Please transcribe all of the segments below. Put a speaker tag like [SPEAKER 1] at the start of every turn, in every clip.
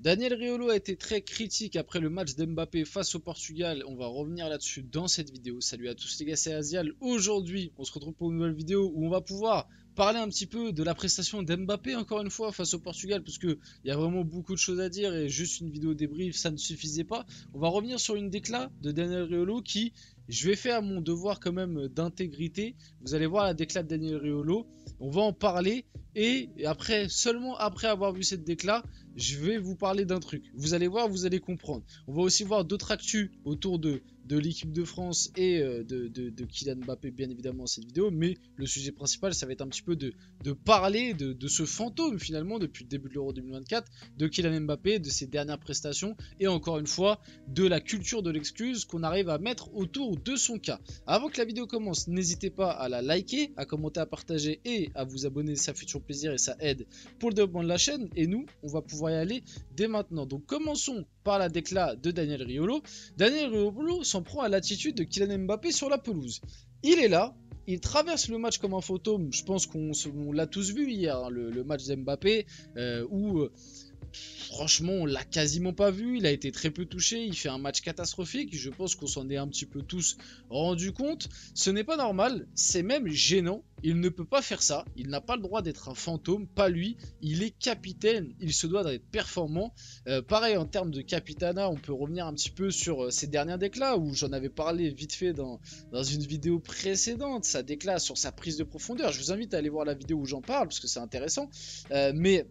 [SPEAKER 1] Daniel Riolo a été très critique après le match d'Mbappé face au Portugal. On va revenir là-dessus dans cette vidéo. Salut à tous les gars, c'est Azial. Aujourd'hui, on se retrouve pour une nouvelle vidéo où on va pouvoir parler un petit peu de la prestation d'Mbappé encore une fois face au Portugal, parce qu'il y a vraiment beaucoup de choses à dire et juste une vidéo débrief ça ne suffisait pas. On va revenir sur une déclat de Daniel Riolo qui, je vais faire mon devoir quand même d'intégrité. Vous allez voir la déclat de Daniel Riolo, on va en parler et après, seulement après avoir vu cette déclat, je vais vous parler d'un truc. Vous allez voir, vous allez comprendre. On va aussi voir d'autres actus autour de l'équipe de France et de Kylian Mbappé, bien évidemment, dans cette vidéo. Mais le sujet principal, ça va être un petit peu de parler de ce fantôme, finalement, depuis le début de l'Euro 2024, de Kylian Mbappé, de ses dernières prestations, et encore une fois, de la culture de l'excuse qu'on arrive à mettre autour de son cas. Avant que la vidéo commence, n'hésitez pas à la liker, à commenter, à partager et à vous abonner, ça fait toujours plaisir et ça aide pour le développement de la chaîne. Et nous, on va pouvoir y aller dès maintenant. Donc commençons par la déclat de Daniel Riolo. Daniel Riolo s'en prend à l'attitude de Kylian Mbappé sur la pelouse. Il est là, il traverse le match comme un fantôme. Je pense qu'on l'a tous vu hier, hein, le match d'Mbappé, où franchement on l'a quasiment pas vu, il a été très peu touché, il fait un match catastrophique, je pense qu'on s'en est un petit peu tous rendu compte. Ce n'est pas normal, c'est même gênant, il ne peut pas faire ça, il n'a pas le droit d'être un fantôme, pas lui, il est capitaine, il se doit d'être performant. Pareil en termes de capitana, on peut revenir un petit peu sur ses dernières déclats, où j'en avais parlé vite fait dans une vidéo précédente, sa déclat sur sa prise de profondeur. Je vous invite à aller voir la vidéo où j'en parle, parce que c'est intéressant, mais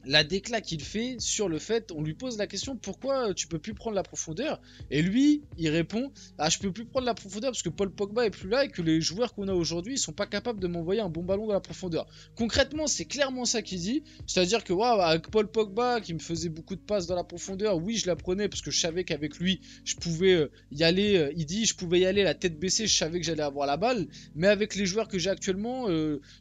[SPEAKER 1] la déclat qu'il fait sur le fait, on lui pose la question pourquoi tu peux plus prendre la profondeur, et lui il répond je peux plus prendre la profondeur parce que Paul Pogba est plus là et que les joueurs qu'on a aujourd'hui ils sont pas capables de m'envoyer un bon ballon dans la profondeur. Concrètement c'est clairement ça qu'il dit, c'est à dire que waouh, avec Paul Pogba qui me faisait beaucoup de passes dans la profondeur, oui je la prenais parce que je savais qu'avec lui je pouvais y aller, il dit je pouvais y aller la tête baissée, je savais que j'allais avoir la balle, mais avec les joueurs que j'ai actuellement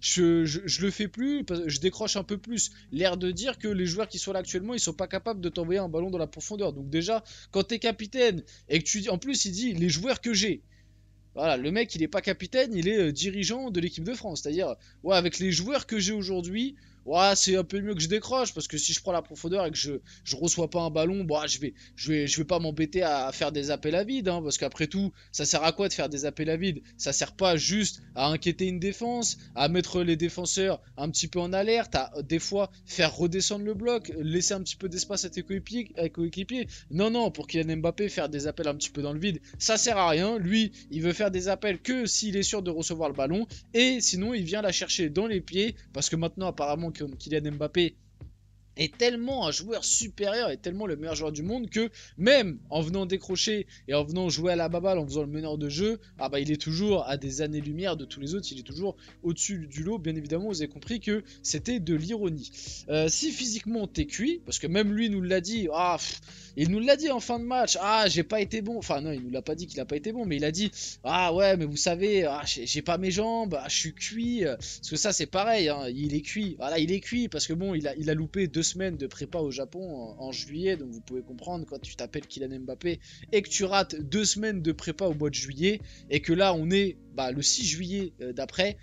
[SPEAKER 1] je le fais plus, je décroche un peu plus, l'air de dire que les joueurs qui sont là actuellement ils sont pas capables de t'envoyer un ballon dans la profondeur. Donc déjà quand t'es capitaine et que tu dis, en plus il dit les joueurs que j'ai, voilà, le mec il est pas capitaine, il est dirigeant de l'équipe de France, c'est à dire ouais avec les joueurs que j'ai aujourd'hui, ouais, c'est un peu mieux que je décroche, parce que si je prends la profondeur et que je reçois pas un ballon, bah, je vais pas m'embêter à faire des appels à vide, hein, parce qu'après tout, ça sert à quoi de faire des appels à vide? Ça sert pas juste à inquiéter une défense, à mettre les défenseurs un petit peu en alerte, à des fois faire redescendre le bloc, laisser un petit peu d'espace à tes coéquipiers. Non, non, pour Kylian Mbappé, faire des appels un petit peu dans le vide, ça sert à rien. Lui, il veut faire des appels que s'il est sûr de recevoir le ballon, et sinon il vient la chercher dans les pieds, parce que maintenant apparemment comme Kylian Mbappé est tellement un joueur supérieur et tellement le meilleur joueur du monde que même en venant décrocher et en venant jouer à la baballe, en faisant le meneur de jeu, ah bah il est toujours à des années-lumière de tous les autres, il est toujours au-dessus du lot. Bien évidemment vous avez compris que c'était de l'ironie. Si physiquement t'es cuit, parce que même lui nous l'a dit, il nous l'a dit en fin de match, j'ai pas été bon, enfin non il nous l'a pas dit qu'il a pas été bon, mais il a dit ouais mais vous savez, j'ai pas mes jambes, je suis cuit, parce que ça c'est pareil, hein, il est cuit, voilà il est cuit parce que bon il a loupé 2 semaines de prépa au Japon en juillet, donc vous pouvez comprendre quand tu t'appelles Kylian Mbappé et que tu rates 2 semaines de prépa au mois de juillet et que là on est le 6 juillet d'après,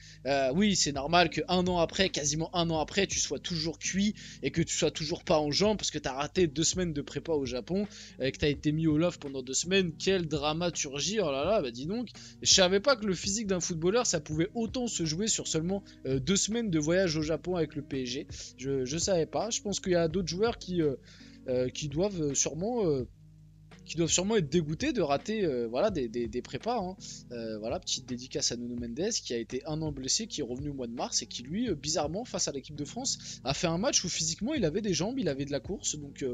[SPEAKER 1] oui c'est normal que un an après, quasiment un an après, tu sois toujours cuit et que tu sois toujours pas en jambes parce que tu as raté 2 semaines de prépa au Japon et que tu as été mis au loft pendant 2 semaines. Quelle dramaturgie, oh là là, bah dis donc, je savais pas que le physique d'un footballeur ça pouvait autant se jouer sur seulement 2 semaines de voyage au Japon avec le PSG. Je savais pas, je pense qu'il y a d'autres joueurs qui doivent sûrement être dégoûtés de rater voilà, des prépas, hein. Voilà, petite dédicace à Nuno Mendes qui a été un an blessé, qui est revenu au mois de mars et qui lui bizarrement face à l'équipe de France a fait un match où physiquement il avait des jambes, il avait de la course, donc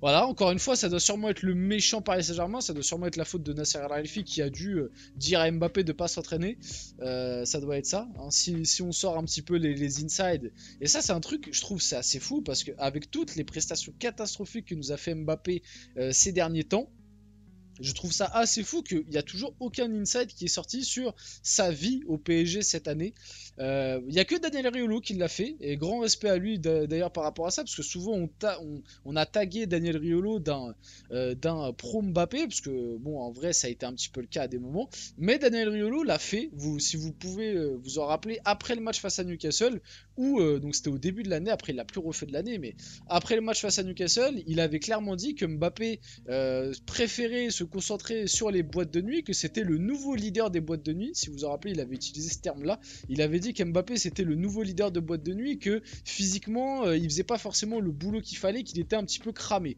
[SPEAKER 1] voilà, encore une fois ça doit sûrement être le méchant Paris Saint-Germain, ça doit sûrement être la faute de Nasser Al-Khelaifi qui a dû dire à Mbappé de pas s'entraîner, ça doit être ça, hein. Si on sort un petit peu les inside, et ça c'est un truc je trouve c'est assez fou parce qu'avec toutes les prestations catastrophiques que nous a fait Mbappé ces derniers temps, Je trouve ça assez fou qu'il n'y a toujours aucun insight qui est sorti sur sa vie au PSG cette année. Il n'y a que Daniel Riolo qui l'a fait, et grand respect à lui d'ailleurs par rapport à ça, parce que souvent on a tagué Daniel Riolo d'un pro Mbappé, parce que bon, en vrai ça a été un petit peu le cas à des moments, mais Daniel Riolo l'a fait, si vous pouvez vous en rappeler, après le match face à Newcastle, où donc c'était au début de l'année, après il l'a plus refait de l'année, mais après le match face à Newcastle, il avait clairement dit que Mbappé préférait se concentrer sur les boîtes de nuit, que c'était le nouveau leader des boîtes de nuit. Si vous vous en rappelez, il avait utilisé ce terme-là. Il avait dit qu'Mbappé c'était le nouveau leader de boîtes de nuit, que physiquement il faisait pas forcément le boulot qu'il fallait, qu'il était un petit peu cramé.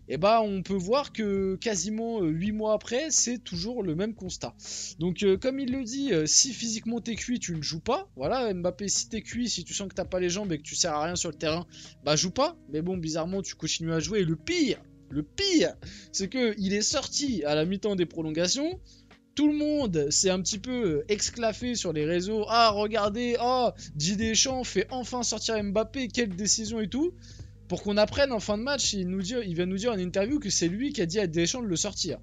[SPEAKER 1] Et bah on peut voir que quasiment 8 mois après, c'est toujours le même constat. Donc comme il le dit, si physiquement t'es cuit, tu ne joues pas. Voilà, Mbappé, si t'es cuit, si tu sens que t'as pas les jambes et que tu sers à rien sur le terrain, bah joue pas. Mais bon, bizarrement, tu continues à jouer. Et le pire, c'est que il est sorti à la mi-temps des prolongations. Tout le monde s'est un petit peu exclaffé sur les réseaux. Ah, regardez, oh, Didier Deschamps fait enfin sortir Mbappé, quelle décision et tout. Pour qu'on apprenne en fin de match, il vient nous dire en interview que c'est lui qui a dit à Deschamps de le sortir.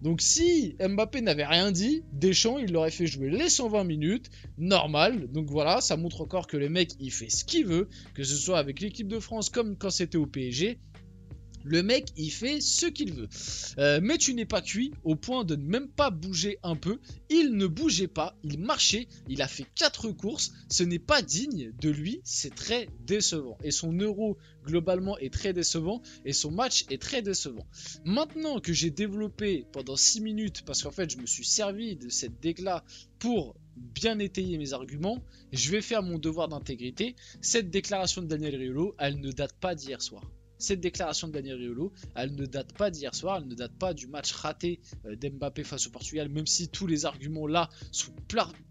[SPEAKER 1] Donc si Mbappé n'avait rien dit, Deschamps il l'aurait fait jouer les 120 minutes, normal. Donc voilà, ça montre encore que le mec il fait ce qu'il veut, que ce soit avec l'équipe de France comme quand c'était au PSG. Le mec, il fait ce qu'il veut. Mais tu n'es pas cuit au point de ne même pas bouger un peu. Il ne bougeait pas, il marchait, il a fait 4 courses. Ce n'est pas digne de lui, c'est très décevant. Et son euro, globalement, est très décevant. Et son match est très décevant. Maintenant que j'ai développé pendant 6 minutes, parce qu'en fait, je me suis servi de cette décla pour bien étayer mes arguments, je vais faire mon devoir d'intégrité. Cette déclaration de Daniel Riolo, elle ne date pas d'hier soir. Cette déclaration de Daniel Riolo, elle ne date pas d'hier soir, elle ne date pas du match raté d'Mbappé face au Portugal, même si tous les arguments là sont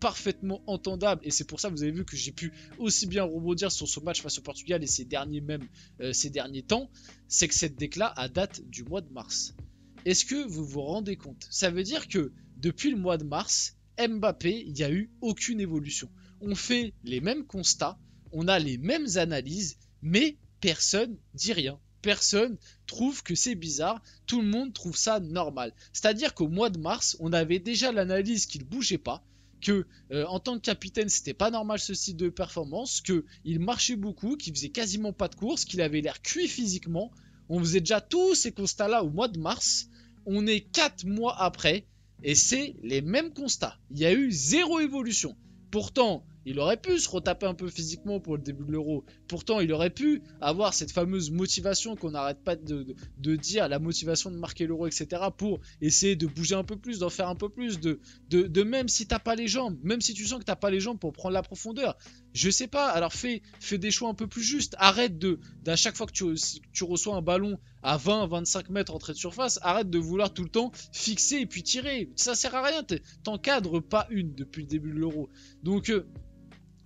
[SPEAKER 1] parfaitement entendables. Et c'est pour ça que vous avez vu que j'ai pu aussi bien rebondir sur ce match face au Portugal et ces derniers temps, c'est que cette décla a date du mois de mars. Est-ce que vous vous rendez compte? Ça veut dire que depuis le mois de mars, Mbappé, il n'y a eu aucune évolution. On fait les mêmes constats, on a les mêmes analyses, mais personne dit rien. Personne trouve que c'est bizarre, tout le monde trouve ça normal. C'est-à-dire qu'au mois de mars, on avait déjà l'analyse qu'il ne bougeait pas, que en tant que capitaine, c'était pas normal ce style de performance, qu'il marchait beaucoup, qu'il faisait quasiment pas de course, qu'il avait l'air cuit physiquement. On faisait déjà tous ces constats-là au mois de mars. On est 4 mois après et c'est les mêmes constats. Il y a eu zéro évolution. Pourtant, il aurait pu se retaper un peu physiquement pour le début de l'Euro. Pourtant, il aurait pu avoir cette fameuse motivation qu'on n'arrête pas de dire, la motivation de marquer l'Euro, etc. pour essayer de bouger un peu plus, d'en faire un peu plus, de même si t'as pas les jambes, même si tu sens que t'as pas les jambes pour prendre la profondeur. Je sais pas, alors fais des choix un peu plus justes. Arrête d'à chaque fois que tu reçois un ballon à 20-25 mètres entrée de surface, arrête de vouloir tout le temps fixer et puis tirer. Ça sert à rien, t'encadres pas une depuis le début de l'Euro. Donc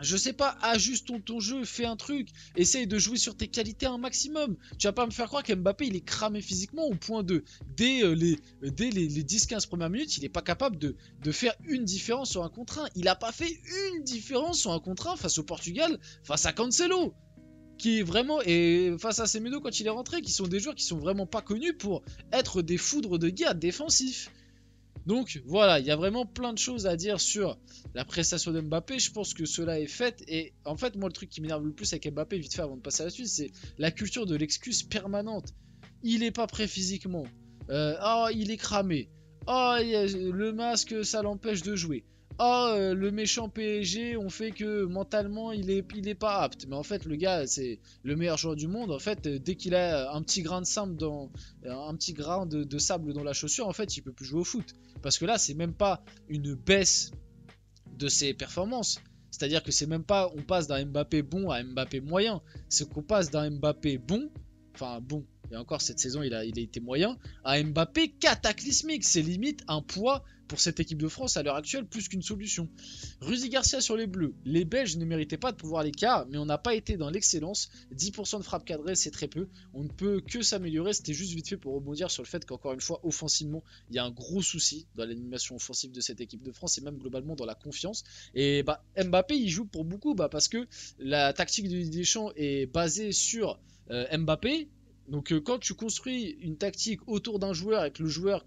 [SPEAKER 1] je sais pas, ajuste ton jeu, fais un truc, essaye de jouer sur tes qualités un maximum. Tu vas pas me faire croire qu'Mbappé il est cramé physiquement au point de, dès les 10-15 premières minutes, il est pas capable de faire une différence sur un contre 1. Il a pas fait une différence sur un contre 1 face au Portugal, face à Cancelo. Qui est vraiment, et face à Semedo quand il est rentré, qui sont des joueurs qui sont vraiment pas connus pour être des foudres de guerre défensifs. Donc voilà, il y a vraiment plein de choses à dire sur la prestation de Mbappé. Je pense que cela est fait. Et en fait, moi, le truc qui m'énerve le plus avec Mbappé, vite fait avant de passer à la suite, c'est la culture de l'excuse permanente. Il est pas prêt physiquement. Oh, il est cramé. Oh, le masque, ça l'empêche de jouer. Oh, le méchant PSG, on fait que mentalement, il est pas apte. Mais en fait, le gars, c'est le meilleur joueur du monde. En fait, dès qu'il a un petit grain de sable de sable dans la chaussure, en fait, il peut plus jouer au foot. Parce que là, c'est même pas une baisse de ses performances. C'est-à-dire que c'est même pas on passe d'un Mbappé bon à Mbappé moyen. C'est qu'on passe d'un Mbappé bon, enfin bon, et encore cette saison il a été moyen, à Mbappé cataclysmique. C'est limite un poids pour cette équipe de France à l'heure actuelle plus qu'une solution. Rudy Garcia sur les Bleus. Les Belges ne méritaient pas de pouvoir l'écart, mais on n'a pas été dans l'excellence. 10% de frappe cadrée, c'est très peu. On ne peut que s'améliorer. C'était juste vite fait pour rebondir sur le fait qu'encore une fois, offensivement, il y a un gros souci dans l'animation offensive de cette équipe de France et même globalement dans la confiance. Et bah, Mbappé, il joue pour beaucoup parce que la tactique de Didier Deschamps est basée sur Mbappé. Donc quand tu construis une tactique autour d'un joueur et que le joueur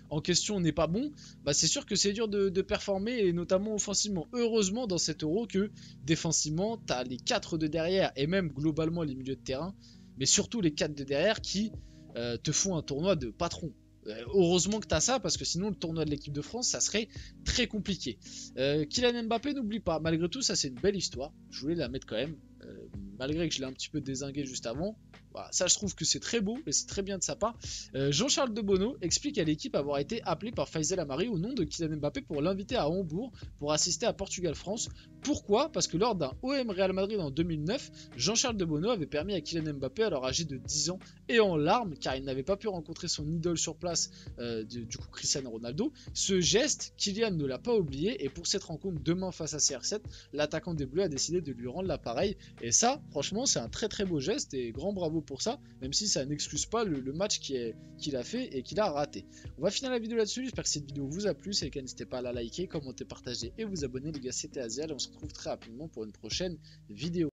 [SPEAKER 1] en question n'est pas bon, bah c'est sûr que c'est dur de performer, et notamment offensivement. Heureusement dans cet Euro que défensivement, tu as les 4 de derrière et même globalement les milieux de terrain, mais surtout les 4 de derrière qui te font un tournoi de patron. Heureusement que tu as ça, parce que sinon le tournoi de l'équipe de France, ça serait très compliqué. Kylian Mbappé, n'oublie pas, malgré tout, ça c'est une belle histoire. Je voulais la mettre quand même, malgré que je l'ai un petit peu dézingué juste avant. Voilà, ça je trouve que c'est très beau et c'est très bien de sa part. Jean-Charles Debono explique à l'équipe avoir été appelé par Faisal Amari au nom de Kylian Mbappé pour l'inviter à Hambourg pour assister à Portugal-France. Pourquoi? Parce que lors d'un OM Real Madrid en 2009, Jean-Charles Debono avait permis à Kylian Mbappé, alors âgé de 10 ans et en larmes, car il n'avait pas pu rencontrer son idole sur place, du coup Cristiano Ronaldo. Ce geste, Kylian ne l'a pas oublié, et pour cette rencontre demain face à CR7, l'attaquant des Bleus a décidé de lui rendre l'appareil. Et ça, franchement, c'est un très très beau geste et grand bravo pour ça, même si ça n'excuse pas le match qu'il a fait et qu'il a raté. On va finir la vidéo là-dessus. J'espère que cette vidéo vous a plu. Si c'est le cas, n'hésitez pas à la liker, commenter, partager et vous abonner. Les gars, c'était Azial et on se retrouve très rapidement pour une prochaine vidéo.